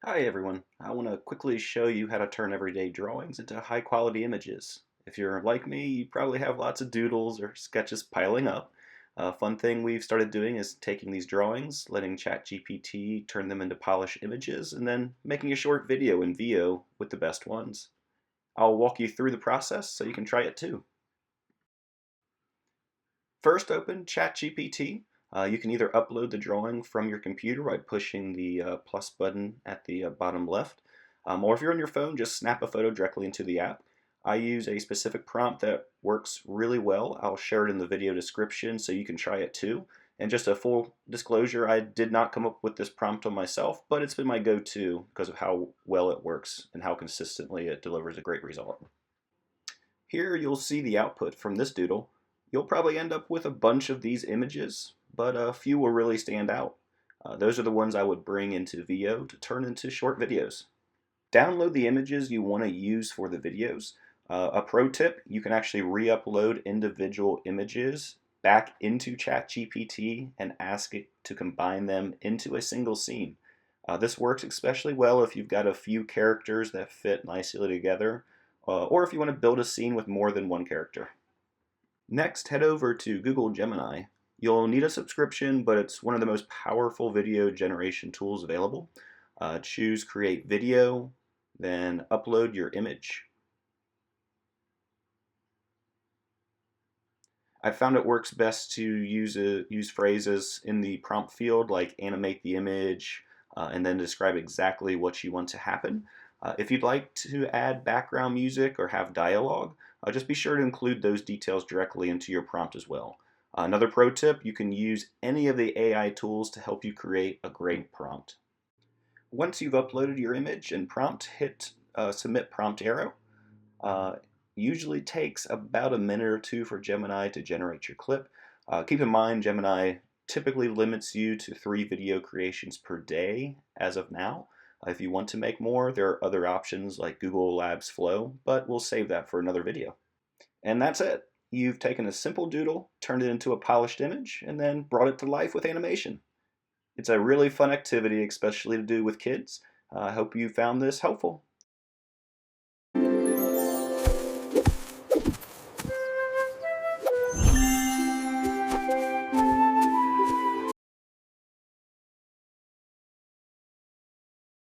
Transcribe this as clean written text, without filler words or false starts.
Hi everyone. I want to quickly show you how to turn everyday drawings into high quality images. If you're like me, you probably have lots of doodles or sketches piling up. A fun thing we've started doing is taking these drawings, letting ChatGPT turn them into polished images, and then making a short video in VO with the best ones. I'll walk you through the process so you can try it too. First, open ChatGPT. You can either upload the drawing from your computer by pushing the plus button at the bottom left, or if you're on your phone, just snap a photo directly into the app. I use a specific prompt that works really well. I'll share it in the video description so you can try it too. And just a full disclosure, I did not come up with this prompt on myself, but it's been my go-to because of how well it works and how consistently it delivers a great result. Here you'll see the output from this doodle. You'll probably end up with a bunch of these images, but a few will really stand out. Those are the ones I would bring into VO to turn into short videos. Download the images you want to use for the videos. A pro tip, you can actually re-upload individual images back into ChatGPT and ask it to combine them into a single scene. This works especially well if you've got a few characters that fit nicely together, or if you want to build a scene with more than one character. Next, head over to Google Gemini. You'll need a subscription, but it's one of the most powerful video generation tools available. Choose Create Video, then upload your image. I found it works best to use phrases in the prompt field like animate the image and then describe exactly what you want to happen. If you'd like to add background music or have dialogue, just be sure to include those details directly into your prompt as well. Another pro tip, you can use any of the AI tools to help you create a great prompt. Once you've uploaded your image and prompt, hit submit prompt arrow. Uh, Usually takes about a minute or two for Gemini to generate your clip. Keep in mind, Gemini typically limits you to 3 video creations per day as of now. If you want to make more, there are other options like Google Labs Flow, but we'll save that for another video. And that's it. You've taken a simple doodle, turned it into a polished image, and then brought it to life with animation. It's a really fun activity, especially to do with kids. I hope you found this helpful.